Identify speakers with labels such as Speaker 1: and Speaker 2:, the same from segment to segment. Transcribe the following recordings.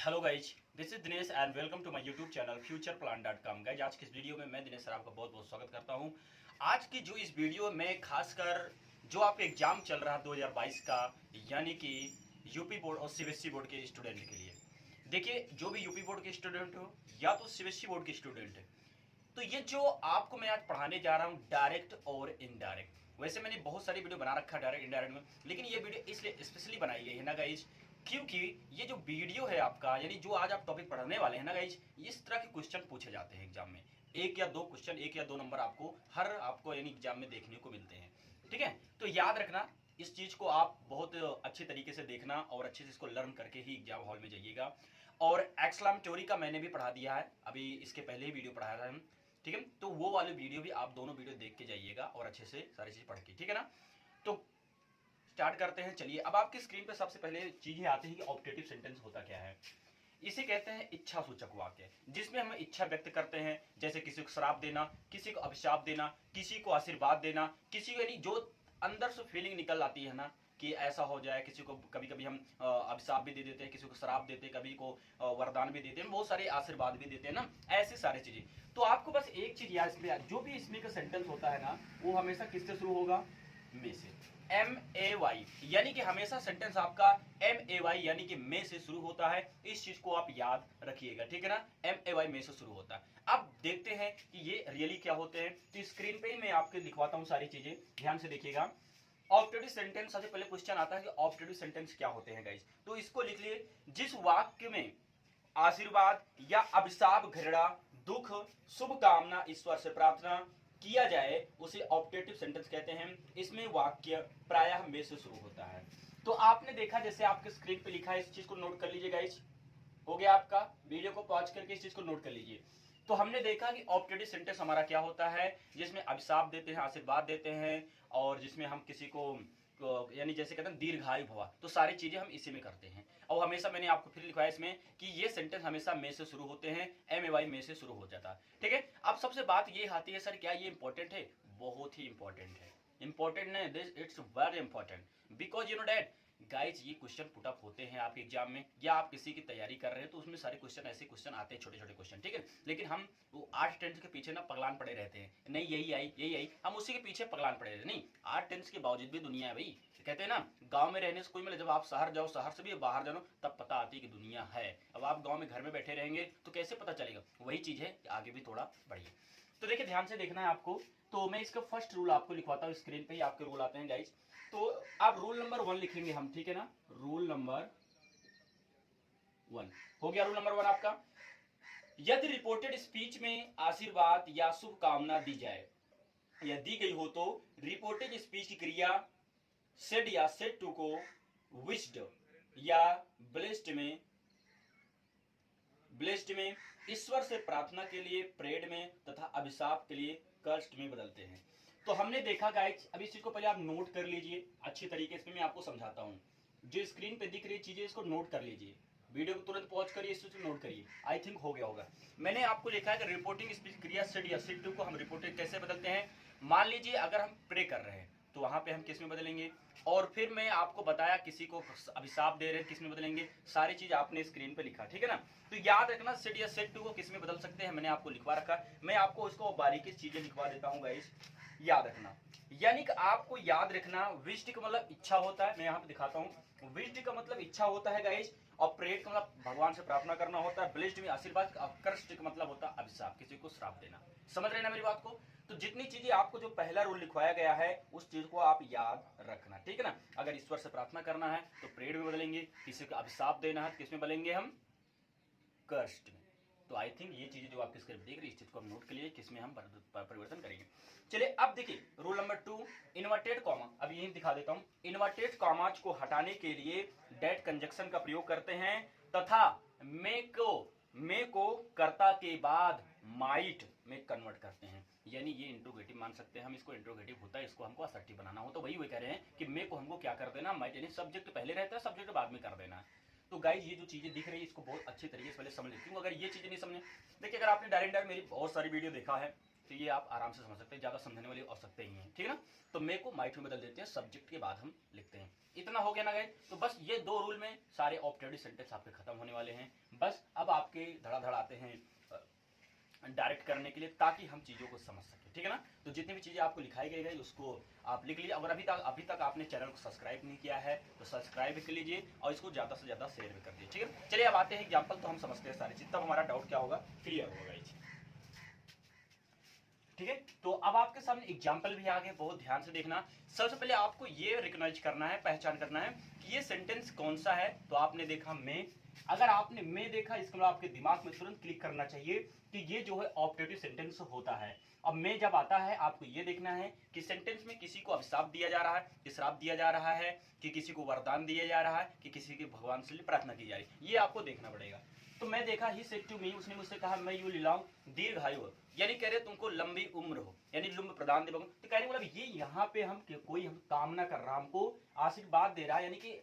Speaker 1: Hello guys, this is Dinesh and welcome to my YouTube channel futureplan.com। Guys आज की इस video में मैं दिनेश सर आपका बहुत बहुत स्वागत करता हूं। आज की जो इस वीडियो में खासकर जो आप एग्जाम चल रहा है 2022 का, यानी कि यूपी बोर्ड और सीबीएसई बोर्ड के स्टूडेंट के लिए। देखिए, जो भी यूपी बोर्ड के स्टूडेंट हो या तो सीबीएसई बोर्ड के स्टूडेंट है, तो ये जो आपको मैं आज पढ़ाने जा रहा हूँ डायरेक्ट और इनडायरेक्ट। वैसे मैंने बहुत सारी वीडियो बना रखा है डायरेक्ट इंडायरेक्ट में, लेकिन ये वीडियो इसलिए स्पेशली बनाई गई है ना गाइज, क्योंकि ये जो वीडियो है आपका, यानी जो आज आप टॉपिक पढ़ने वाले हैं ना गाइज, इस तरह के क्वेश्चन पूछे जाते हैं एग्जाम में। एक या दो क्वेश्चन, एक या दो नंबर आपको यानी एग्जाम में देखने को मिलते हैं। ठीक है, तो याद रखना इस चीज को, आप बहुत अच्छे तरीके से देखना और अच्छे से इसको लर्न करके ही एग्जाम हॉल में जाइएगा। और एक्सक्लामेटोरी का मैंने भी पढ़ा दिया है, अभी इसके पहले ही वीडियो पढ़ाया था हम। ठीक है, तो वो वाले वीडियो भी आप दोनों वीडियो देख के जाइएगा और अच्छे से सारी चीज पढ़ के। ठीक है ना, तो स्टार्ट करते हैं। चलिए, अब आपकी स्क्रीन पे सबसे पहले चीजें आती है कि ऑब्जेक्टिव सेंटेंस होता क्या है। इसे कहते हैं इच्छा सूचक वाक्य, जिसमें हम इच्छा व्यक्त करते हैं, जैसे किसी को श्राप देना, किसी को अभिशाप देना, किसी को आशीर्वाद देना, किसी को, यानी जो अंदर से फीलिंग निकल आती है ना कि ऐसा हो जाए। किसी को कभी कभी हम अभिशाप भी दे देते हैं, किसी को श्राप देते हैं, कभी को वरदान भी देते हैं, बहुत सारे आशीर्वाद भी देते हैं ना, ऐसी सारी चीजें। तो आपको बस एक चीज याद, इसमें जो भी इसमें का सेंटेंस होता है ना, वो हमेशा किससे शुरू होगा? में से। MAY, यानी कि हमेशा सेंटेंस आपका MAY यानी कि में से शुरू होता है। इस चीज को आप याद रखिएगा। ठीक है ना, MAY में से शुरू होता है। अब देखते हैं कि ये रियली क्या होते हैं। तो स्क्रीन पे ही मैं आपके लिखवाता हूं सारी चीजें, ध्यान से देखिएगा। ऑब्जेक्टिव सेंटेंस, सबसे पहले क्वेश्चन आता है कि ऑब्जेक्टिव सेंटेंस क्या होते हैं गाइस। तो इसको लिख लिए, जिस वाक्य में आशीर्वाद या अभिशाप, घृणा, दुख, शुभ कामना, ईश्वर से प्रार्थना किया जाए, उसे ऑब्जेक्टिव सेंटेंस कहते हैं। इसमें वाक्य प्रायः में से शुरू होता है। तो आपने देखा, जैसे आपके स्क्रीन पे लिखा है, इस चीज को नोट कर लीजिए गाइस। हो गया आपका, वीडियो को पॉज करके इस चीज को नोट कर लीजिए। तो हमने देखा कि ऑब्जेक्टिव सेंटेंस हमारा क्या होता है, जिसमें अभिशाप देते हैं, आशीर्वाद देते हैं, और जिसमें हम किसी को यानी जैसे कहते हैं दीर्घायु भवा, तो सारी चीजें हम इसी में करते हैं। और हमेशा मैंने आपको फिर लिखवाया इसमें कि ये सेंटेंस हमेशा में से शुरू होते हैं, MAY में से शुरू हो जाता है। ठीक है, अब सबसे बात ये आती है, सर क्या ये इंपॉर्टेंट है? बहुत ही इंपॉर्टेंट है। इंपॉर्टेंट नहीं, this it's very important, because you know that guys, ये क्वेश्चन पुट अप होते हैं आपके एग्जाम में, या आप किसी की तैयारी कर रहे हैं तो उसमें सारे क्वेश्चन, ऐसे क्वेश्चन आते हैं, छोटे छोटे क्वेश्चन। ठीक है, लेकिन हम वो 8 टेंथ के पीछे ना पगलान पड़े रहते हैं, नहीं यही आई यही आई, हम उसी के पीछे पगलान पड़े रहते। नहीं, 8 टेंथ के बावजूद भी दुनिया है भाई। कहते हैं ना, गांव में रहने से कोई मतलब, जब आप शहर जाओ, शहर से भी बाहर जाओ, तब पता आती है कि दुनिया है। अब आप गांव में घर में बैठे रहेंगे तो कैसे पता चलेगा? वही चीज है कि आगे भी थोड़ा बढ़िए। तो देखिए, ध्यान से देखना है आपको। तो मैं इसका फर्स्ट रूल आपको लिखवाता हूँ, स्क्रीन पे ही आपके रूल आते हैं गाइज। तो आप रूल नंबर 1 लिखेंगे हम, ठीक है ना। रूल नंबर 1 हो गया। रूल नंबर 1 आपका, यदि रिपोर्टेड स्पीच में आशीर्वाद या शुभकामना दी जाए या दी गई हो, तो रिपोर्टेड स्पीच की क्रिया सेड या सेड टू को विश्ड या ब्लेस्ड में, ईश्वर से प्रार्थना के लिए प्रेड में, तथा अभिशाप के लिए कर्स्ट में बदलते हैं। तो हमने देखा गाइस, अब इस चीज को पहले आप नोट कर लीजिए अच्छी तरीके से, मैं आपको समझाता हूं। जो स्क्रीन पे दिख रही चीजें, इसको नोट कर लीजिए। वीडियो को तुरंत पॉज करिए, इस चीज को नोट करिए। आई थिंक हो गया होगा। मैंने आपको लिखा है कि रिपोर्टिंग स्पीच क्रिया सेड या सेड टू को हम रिपोर्टिंग कैसे बदलते हैं। मान लीजिए अगर हम प्रे कर रहे हैं तो वहां पे हम किस में बदलेंगे, और फिर मैं आपको बताया किसी को अभिशाप दे रहे हैं किस में बदलेंगे, सारी चीज आपने स्क्रीन पे लिखा। ठीक है ना, तो याद रखना सेड या सेड टू को किस में बदल सकते हैं, मैंने आपको लिखवा रखा। मैं आपको इसको बारीकी से चीजें लिखवा देता हूँ गाइस, याद रखना। यानी कि आपको याद रखना, विष्ट का मतलब इच्छा होता है, मैं यहाँ पे दिखाता हूँ। विष्ट का मतलब इच्छा होता है गाइस, और प्रेट का मतलब भगवान से प्रार्थना करना होता है। ब्लेस्ड में आशीर्वाद, कर्स्ट का मतलब होता है अभिशाप, किसी को श्राप देना। समझ रहे ना मेरी बात को? तो जितनी चीजें आपको जो पहला रूल लिखवाया गया है, उस चीज को आप याद रखना। ठीक है ना, अगर ईश्वर से प्रार्थना करना है तो प्रेड में बदलेंगे, किसी को अभिशाप देना है किस में बदलेंगे हम? कर्स्ट में। तो आई थिंक ये चीजें जो आपके स्क्रीन देख रही है, इस चीज को हम नोट कर लिए किसमें हम परिवर्तन करेंगे। चलिए, अब देखिए रूल नंबर 2, इन्वर्टेड कॉमा। अब यही दिखा देता हूं। इन्वर्टेड कॉमाज को हटाने के लिए डेट कंजक्शन का प्रयोग करते हैं, तथा मे को कर्ता के बाद माइट में कन्वर्ट करते हैं। यानी ये इंट्रोगेटिव मान सकते हैं हम, इसको इंट्रोगेटिव होता है, इसको हमको असर्टिव बनाना हो, तो वही कह रहे हैं कि मे को हमको क्या कर देना, माइट, यानी सब्जेक्ट पहले रहता है, सब्जेक्ट बाद में कर देना है। तो गाइज, ये जो चीजें दिख रही है, इसको बहुत अच्छी तरीके से पहले समझ लेती हूँ। अगर ये चीजें नहीं समझे, देखिए अगर आपने डायरेक्ट मेरी बहुत सारी वीडियो देखा है तो ये आप आराम से समझ सकते हैं, ज्यादा समझने वाली आवश्यकता ही है। ठीक है ना, तो मे को माइट में बदल देते हैं, सब्जेक्ट के बाद हम लिखते हैं। इतना हो गया ना गाइज। तो बस ये 2 रूल में सारे ऑब्जेक्टिव सेंटेंस आपके खत्म होने वाले हैं। बस अब आपके धड़ाधड़ आते हैं डायरेक्ट करने के लिए, ताकि हम चीज़ों को समझ सकें, ठीक है ना। तो जितनी भी चीज़ें आपको लिखाई गई उसको आप लिख लीजिए। अगर अभी तक आपने चैनल को सब्सक्राइब नहीं किया है तो सब्सक्राइब भी कर लीजिए और इसको ज़्यादा से ज़्यादा शेयर भी कर दीजिए, ठीक है। चलिए अब आते हैं एग्जाम्पल, तो हम समझते हैं सारी चीज़, तब हमारा डाउट क्या होगा, क्लियर होगा ये चीज़, ठीक है। तो अब आपके सामने एग्जाम्पल भी आ गए, बहुत ध्यान से देखना। सबसे पहले आपको ये रिकॉग्नाइज करना है, पहचान करना है कि ये सेंटेंस कौन सा है। तो आपने देखा मैं, अगर आपने मैं देखा, इसके बाद आपके दिमाग में तुरंत क्लिक करना चाहिए कि ये जो है ऑब्जेक्टिव सेंटेंस होता है। अब मैं जब आता है आपको ये देखना है कि सेंटेंस में किसी को अभिशाप दिया जा रहा है, कि श्राप दिया जा रहा है, कि किसी को वरदान दिया जा रहा है, कि किसी के भगवान से प्रार्थना की जा रही है, ये आपको देखना पड़ेगा। तो मैं देखा ही सेड टू मी, उसने मुझसे कहा मैं यू लॉन्ग दीर्घायु हो, यानी कह रहे तुमको लंबी उम्र हो, यानी लुम्ब प्रदान दे। तो कहने मतलब ये यहाँ पे हम कोई हम कामना कर रहा, हमको आशीर्वाद दे रहा है, यानी कि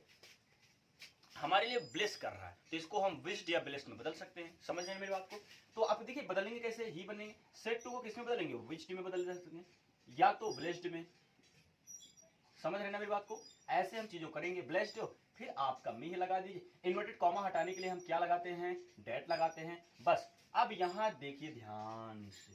Speaker 1: हमारे लिए ब्लेस कर रहा है। तो इसको हम विश्ड या ब्लेस्ड में बदल सकते हैं, समझ रहे हैं मेरी बात को। तो आप देखिए बदलेंगे कैसे, ही बनेंगे, सेड टू को किस में बदलेंगे, विश्ड में बदल सकते हैं या तो ब्लेस्ड में, समझ रहे ना मेरी बात को। ऐसे हम चीजों करेंगे, ब्लेस्ड हो, फिर आपका मी लगा दीजिए। इन्वर्टेड कॉमा हटाने के लिए हम क्या लगाते हैं, डेट लगाते हैं, बस। अब यहां देखिए ध्यान से,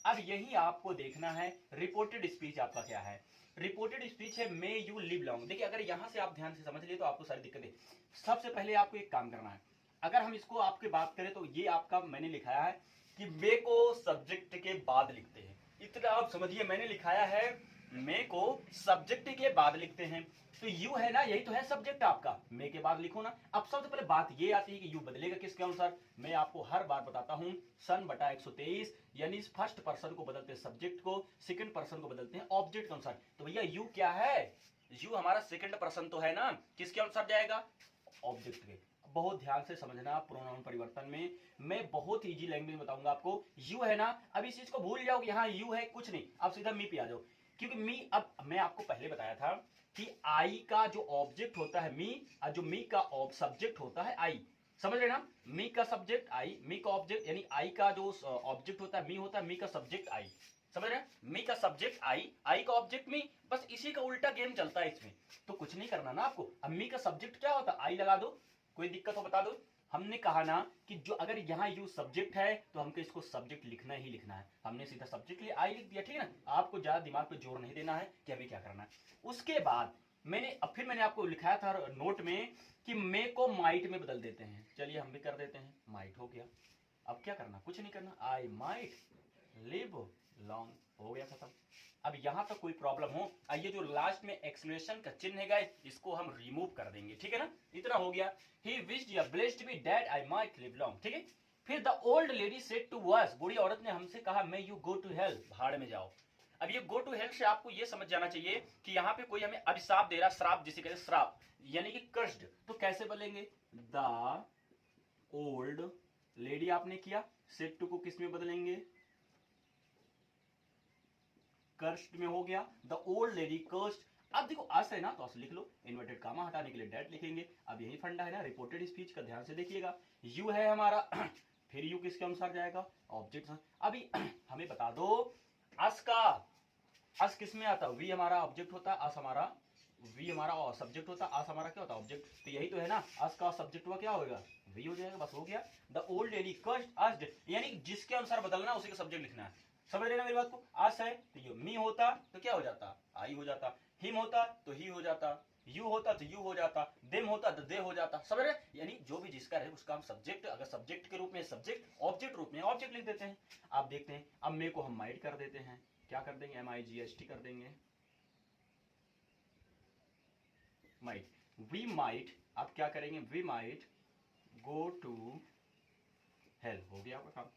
Speaker 1: अब यही आपको देखना है रिपोर्टेड स्पीच आपका क्या है। रिपोर्टेड स्पीच है मे यू लिव लॉन्ग। देखिए अगर यहां से आप ध्यान से समझ लिए तो आपको सारी दिक्कतें। सबसे पहले आपको एक काम करना है, अगर हम इसको आपके बात करें तो ये आपका मैंने लिखाया है कि मे को सब्जेक्ट के बाद लिखते हैं, इतना आप समझिए। मैंने लिखाया है मे को सब्जेक्ट के बाद लिखते हैं, तो यू है ना, यही तो है सब्जेक्ट आपका, मे के बाद लिखो ना। अब सबसे पहले बात ये आती है कि यू बदलेगा किसके अनुसार। मैं आपको हर बार बताता हूं सन बटा 123, यानी फर्स्ट पर्सन को बदलते हैं सब्जेक्ट को, सेकंड पर्सन को बदलते हैं ऑब्जेक्ट के अनुसार। तो भैया यू क्या है, यू हमारा सेकंड पर्सन तो है ना, किसके अनुसार जाएगा, ऑब्जेक्ट के। बहुत ध्यान से समझना, प्रोनाउन परिवर्तन में मैं बहुत इजी लैंग्वेज में बताऊंगा आपको। यू है ना, अब इस चीज को भूल जाओ कि यहाँ यू है, कुछ नहीं, अब सीधा मी पे आ जाओ। क्योंकि मी, अब मैं आपको पहले बताया था कि आई का जो ऑब्जेक्ट होता है मी, और जो मी का सब्जेक्ट होता है आई, समझ रहे ना। मी का सब्जेक्ट आई, मी का ऑब्जेक्ट, यानी आई का जो ऑब्जेक्ट होता है मी होता है, मी का सब्जेक्ट आई, समझ रहे हैं। मी का सब्जेक्ट आई का ऑब्जेक्ट मी, बस इसी का उल्टा गेम चलता है इसमें। तो कुछ नहीं करना ना आपको। अब मी का सब्जेक्ट क्या होता है, आई लगा दो, कोई दिक्कत हो बता दो। हमने कहा ना कि जो अगर यहाँ यू सब्जेक्ट है तो हमको इसको सब्जेक्ट लिखना ही लिखना है, हमने सीधा सब्जेक्ट लिए आई लिख दिया, ठीक है ना। आपको ज्यादा दिमाग पे जोर नहीं देना है कि अभी क्या करना है। उसके बाद फिर मैंने आपको लिखाया था नोट में कि मे को माइट में बदल देते हैं। चलिए हम भी कर देते हैं, माइट हो गया। अब क्या करना, कुछ नहीं करना, आई माइट लिव लॉन्ग, हो गया खत्म। अब यहां तक कोई प्रॉब्लम हो, ये जो लास्ट में एक्सक्लेमेशन का चिन्ह है गाइस, इसको हम रिमूव कर देंगे, ठीक है ना। इतना हो गया, ही विश्ड या blessed me that I might live long, ठीक है। फिर the old lady said to us, बूढ़ी औरत ने हमसे कहा may you go to hell, भाड़ में जाओ। अब ये गो टू हेल से आपको ये समझ जाना चाहिए कि यहाँ पे कोई हमें अभिशाप दे रहा, श्राप जिसे कहते हैं, श्राप यानी कि कर्स्ड। तो कैसे बोलेंगे, द ओल्ड लेडी आपने किया, सेड टू को किस में बदलेंगे, कर्स्ट में हो गया, द ओल्ड लेडी कर्स्ट। अब देखो अस है ना, तो अस लिख लो, इन्वर्टेड कामा हटाने के लिए डेट लिखेंगे। अब यही फंडा है ना रिपोर्टेड स्पीच का, ध्यान से देखिएगा। यू है हमारा फिर यू किसके अनुसार जाएगा, ऑब्जेक्ट। अभी हमें बता दो अस का, अस किस में आता है, वी हमारा ऑब्जेक्ट होता है, अस हमारा, वी हमारा सब्जेक्ट होता है, अस हमारा क्या होता है, ऑब्जेक्ट। तो यही तो है ना, अस का सब्जेक्ट हुआ क्या होगा, वी हो जाएगा, बस हो गया। द ओल्ड लेडी कर्स्ट अस, यानी जिसके अनुसार बदलना उसी का सब्जेक्ट लिखना है, समझ रहे ना मेरी बात को। अस है तो ये मी होता तो क्या हो जाता, आई हो जाता। हिम होता तो ही हो जाता, यू होता तो यू हो जाता, देम होता तो दे हो जाता, समझ रहे। यानी जो भी जिसका है उसका हम सब्जेक्ट, अगर सब्जेक्ट के रूप में सब्जेक्ट, ऑब्जेक्ट रूप में ऑब्जेक्ट लिख देते हैं। आप देखते हैं, अब मे को हम माइट कर देते हैं, क्या कर देंगे, MIGHT कर देंगे, माइट। वी माइट, अब क्या करेंगे, we might go to hell, हो गया आपका काम।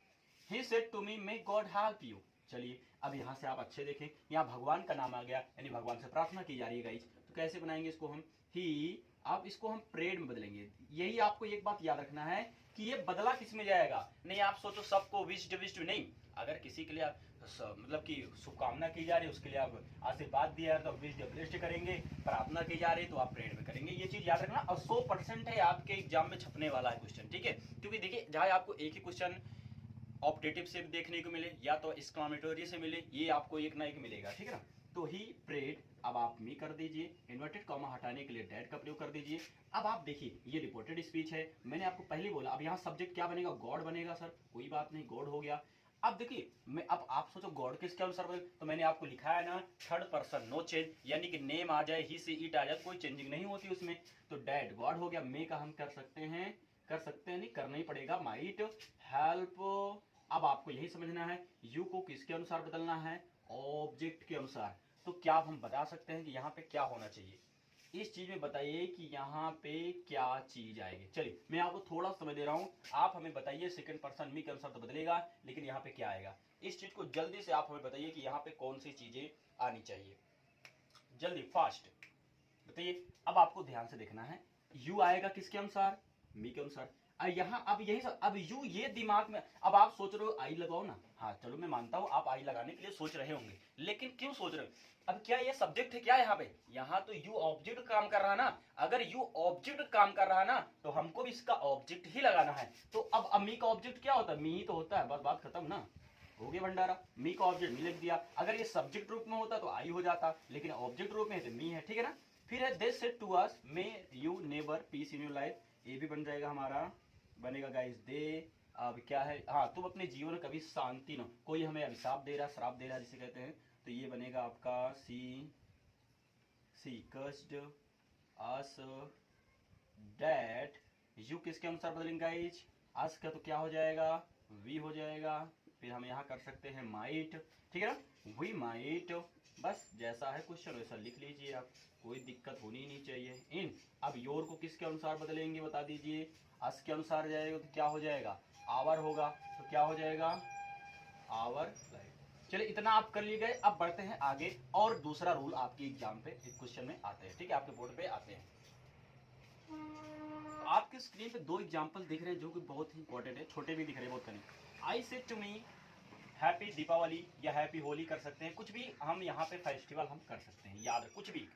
Speaker 1: He said to me, may God help you। चलिए अब यहां से आप अच्छे देखें, यहाँ भगवान का नाम आ गया, यानी भगवान से प्रार्थना की जा रही है गाइस। तो कैसे बनाएंगे इसको हम, ही, आप इसको हम प्रेड में बदलेंगे। यही आपको एक बात याद रखना है कि ये बदला किस में जाएगा। नहीं आप सोचो सबको विश्ड विश्ड नहीं, अगर किसी के लिए आप मतलब कि शुभकामना की जा रही है, उसके लिए आप आशीर्वाद दिया है तो विश्ड ब्लेस्ड करेंगे, प्रार्थना की जा रही है तो आप प्रेड में करेंगे। ये चीज याद रखना, और 100% है आपके एग्जाम में छपने वाला है क्वेश्चन, ठीक है। क्योंकि देखिए जहां आपको एक ही क्वेश्चन ऑप्टेटिव से देखने को मिले या तो एक्सक्लामेटरी से मिले, ये आपको एक ना एक मिलेगा, ठीक है ना। तो ही प्रेड, अब आप मी कर दीजिए, इन्वर्टेड कॉमा हटाने के लिए डैड का प्रयोग कर दीजिए। अब आप देखिए ये रिपोर्टेड स्पीच है, मैंने आपको पहले बोला। अब यहाँ सब्जेक्ट क्या बनेगा, गॉड बनेगा सर, कोई बात नहीं, गॉड हो गया। अब देखिए मैं, अब आप सोचो गॉड किसके अनुसार बदले, तो मैंने आपको लिखा है ना थर्ड पर्सन नो चेंज, यानी कि नेम आ जाए, ही से इट आ जाए, कोई चेंजिंग नहीं होती उसमें। तो डैड गॉड हो गया, मे का हम कर सकते हैं नहीं, करना ही पड़ेगा, माइट हेल्प। अब आपको यही समझना है यू को किसके अनुसार बदलना है, ऑब्जेक्ट के अनुसार। तो क्या हम बता सकते हैं कि यहाँ पे क्या होना चाहिए, इस चीज में बताइए कि यहाँ पे क्या चीज आएगी। चलिए मैं आपको थोड़ा समय दे रहा हूँ, आप हमें बताइए सेकंड पर्सन मी के अनुसार तो बदलेगा, लेकिन यहाँ पे क्या आएगा, इस चीज को जल्दी से आप हमें बताइए कि यहाँ पे कौन सी चीजें आनी चाहिए, जल्दी फास्ट बताइए। अब आपको ध्यान से देखना है, यू आएगा किसके अनुसार, मी के अनुसार। यहाँ अब यही सब, अब यू ये दिमाग में, अब आप सोच रहे हो आई लगाओ ना, हाँ चलो मैं मानता हूँ आप आई लगाने के लिए सोच रहे होंगे, लेकिन क्यों सोच रहे हो, अब क्या ये सब्जेक्ट है क्या यहाँ पे, यहाँ तो यू ऑब्जेक्ट काम कर रहा है ना। अगर यू ऑब्जेक्ट काम कर रहा है ना, तो हमको भी इसका ऑब्जेक्ट ही लगाना है। तो अब मी का ऑब्जेक्ट क्या होता है, मी ही तो होता है, बस बात खत्म ना, हो गया भंडारा। मी का ऑब्जेक्ट मी लिख दिया, अगर ये सब्जेक्ट रूप में होता तो आई हो जाता, लेकिन ऑब्जेक्ट रूप में है तो मी है, ठीक है ना। फिर है they said to us may you never peace in your life, ये भी बन जाएगा हमारा, बनेगा गाइस दे। अब क्या है, हाँ तुम अपने जीवन में कभी शांति न, कोई हमें अभिशाप दे रहा, श्राप दे रहा जिसे कहते हैं, तो ये बनेगा आपका सी कस्ड अस डैट। यू किसके अनुसार बदलेंगे गाइज, अस का तो क्या हो जाएगा, वी हो जाएगा। फिर हम यहाँ कर सकते हैं माइट, ठीक है ना, वी माइट। बस जैसा है क्वेश्चन वैसा लिख लीजिए आप, कोई दिक्कत होनी नहीं चाहिए। इन अब योर को किसके अनुसार बदलेंगे बता दीजिए, अस के अनुसार जाएगा तो क्या हो जाएगा, आवर होगा, तो क्या हो जाएगा आवर लाइफ। चलिए इतना आप कर लिए गए, अब बढ़ते हैं आगे और दूसरा रूल आपके एग्जाम पे एक क्वेश्चन में आते हैं, ठीक है, आपके बोर्ड पे आते हैं। तो आपके स्क्रीन पे दो एग्जाम्पल दिख रहे हैं जो कि बहुत ही इंपॉर्टेंट है, छोटे भी दिख रहे हैं बहुत करीब। I said to me happy Deepawali या हैप्पी होली कर सकते हैं, कुछ भी हम यहाँ पे फेस्टिवल हम कर सकते हैं, याद कुछ भी।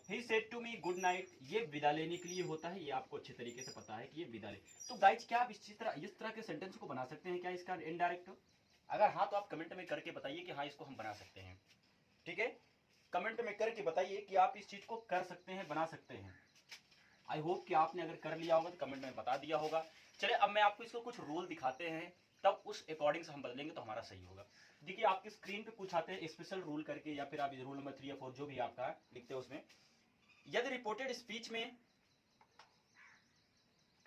Speaker 1: He said to me good night, ये विदा लेने के लिए होता है, ये आपको अच्छे तरीके से पता है कि ये विदा ले। तो गाइज क्या आप इस तरह के सेंटेंस को बना सकते हैं क्या इसका इनडायरेक्ट, अगर हाँ तो आप कमेंट में करके बताइए कि हाँ इसको हम बना सकते हैं, ठीक है, कमेंट में करके बताइए कि आप इस चीज को कर सकते हैं, बना सकते हैं। आई होप कि आपने अगर कर लिया होगा तो कमेंट में बता दिया होगा। चलिए अब मैं आपको इसको कुछ रूल दिखाते हैं, तब उस अकॉर्डिंग से हम बदलेंगे तो हमारा सही होगा। देखिए आपकी स्क्रीन पे कुछ आते हैं स्पेशल रूल करके, या फिर आप रूल नंबर 3 या 4 जो भी आपका लिखते हैं उसमें, यदि रिपोर्टेड स्पीच में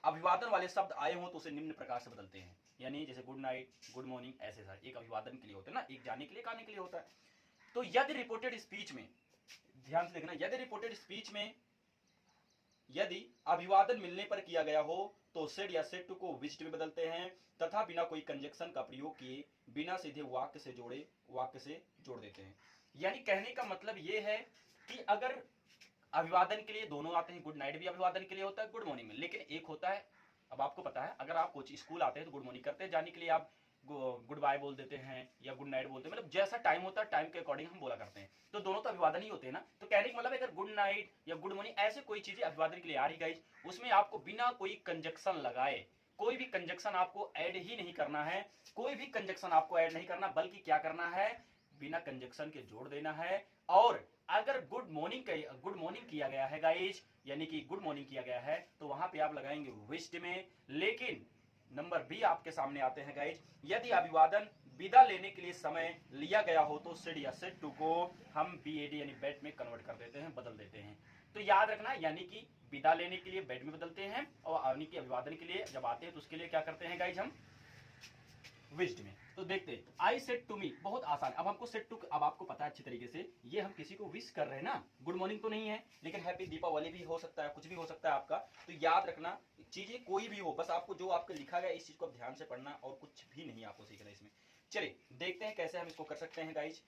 Speaker 1: अभिवादन वाले शब्द आए हों तो उसे निम्न प्रकार से बदलते हैं, यानी जैसे गुड नाइट, गुड मॉर्निंग, ऐसे सारे एक अभिवादन के लिए होता है ना, एक जाने के लिए, एक आने के लिए होता है। तो यदि रिपोर्टेड स्पीच में, ध्यान से देखना, यदि रिपोर्टेड स्पीच में यदि अभिवादन मिलने पर किया गया हो तो सेड या सेड टू को विज्ड में बदलते हैं, तथा बिना कोई कंजक्शन का प्रयोग किए बिना सीधे वाक्य से जोड़ देते हैं। यानी कहने का मतलब ये है कि अगर अभिवादन के लिए दोनों आते हैं, गुड नाइट भी अभिवादन के लिए होता है, गुड मॉर्निंग में, लेकिन एक होता है, अब आपको पता है अगर आप कोचिंग स्कूल आते हैं तो गुड मॉर्निंग करते हैं, जाने के लिए आप गुड बाय बोल देते हैं या गुड नाइट बोलते हैं, मतलब जैसा टाइम होता है टाइम के अकॉर्डिंग हम बोला करते हैं, तो दोनों तो अभिवादन ही होते हैं ना। तो कहने का मतलब अगर गुड नाइट या गुड मॉर्निंग ऐसे कोई चीजें अभिवादन के लिए आ रही गाइस, उसमें आपको बिना कोई कंजक्शन लगाए, कोई भी कंजक्शन आपको ऐड ही नहीं करना है, कोई भी कंजक्शन आपको ऐड नहीं करना, बल्कि क्या करना है, बिना कंजक्शन के जोड़ देना है। और अगर गुड मॉर्निंग किया गया है गाइस, यानी कि गुड मॉर्निंग किया गया है, तो वहां पे आप लगाएंगे विश्ड में। लेकिन नंबर बी आपके सामने आते हैं गाइज, यदि अभिवादन विदा लेने के लिए समय लिया गया हो तो सेड या सेड टू को हम BAD यानी बेड में कन्वर्ट कर देते हैं, बदल देते हैं। तो याद रखना, यानी कि विदा लेने के लिए बेड में बदलते हैं, और यानी कि अभिवादन के लिए जब आते हैं तो उसके लिए क्या करते हैं गाइज, हम विज्ड में। तो देखते हैं, आई सेड टू मी, बहुत आसान। अब हमको सेड टू, अब आपको पता है अच्छी तरीके से, ये हम किसी को विश कर रहे हैं ना, गुड मॉर्निंग तो नहीं है, लेकिन हैप्पी दीपावली भी हो सकता है, कुछ भी हो सकता है आपका। तो याद रखना, चीजें कोई भी हो, बस आपको जो आपको लिखा गया इस चीज को ध्यान से पढ़ना, और कुछ भी नहीं आपको सीखना इसमें। चलिए देखते हैं कैसे हम इसको कर सकते हैं गाइज।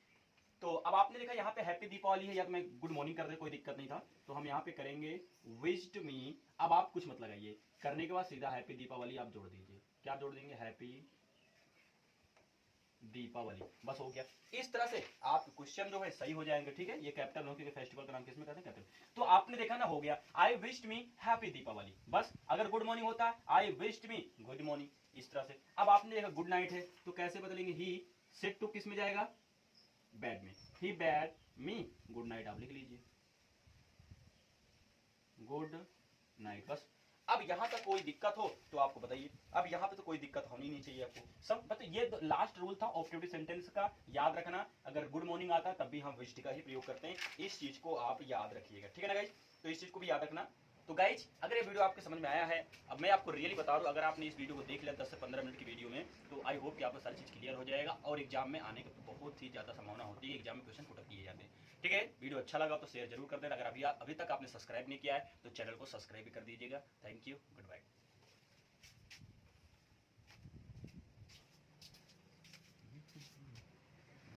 Speaker 1: तो अब आपने देखा यहाँ पे हैप्पी दीपावली है, या तो मैं गुड मॉर्निंग कर दे, कोई दिक्कत नहीं था, तो हम यहाँ पे करेंगे विश्ड मी। अब आप कुछ मत लगाइए, करने के बाद सीधा हैप्पी दीपावली आप जोड़ दीजिए, क्या जोड़ देंगे, हैप्पी दीपावली, बस हो गया। इस तरह से आप क्वेश्चन जो है सही हो जाएंगे, ठीक है। ये कैपिटल हो क्योंकि फेस्टिवल का नाम किसमें कहते हैं, कैपिटल। तो आपने देखा ना, हो गया, I wished me happy Deepavali, बस। अगर गुड मॉर्निंग होता I wished me good morning, इस तरह से। अब आपने देखा गुड नाइट है, तो कैसे बदलेंगे, ही सेड टू किस में जाएगा, बेड में, ही बेड मी गुड नाइट आप लिख लीजिए, गुड नाइट। बस अब यहाँ तक कोई दिक्कत हो तो आपको बताइए। अब यहाँ पे तो कोई दिक्कत होनी नहीं चाहिए आपको, सब मतलब ये लास्ट रूल था ऑब्जेक्टिव सेंटेंस का, याद रखना। अगर गुड मॉर्निंग आता है तब भी हम विश का ही प्रयोग करते हैं, इस चीज को आप याद रखिएगा, ठीक है ना गाइज। तो इस चीज को भी याद रखना। तो गाइज अगर ये वीडियो आपके समझ में आया है, अब मैं आपको रियली बता रहा हूँ, अगर आपने इस वीडियो को देख लिया 10 से 15 मिनट की वीडियो में, तो आई होप कि आपको सारी चीज क्लियर हो जाएगा और एग्जाम में आने की बहुत ही ज्यादा संभावना होती है, एग्जाम में क्वेश्चन पुट किए जाते हैं। ठीक है, वीडियो अच्छा लगा तो शेयर जरूर कर देना। अगर अभी तक आपने सब्सक्राइब नहीं किया है तो चैनल को सब्सक्राइब भी कर दीजिएगा। Thank you, good bye.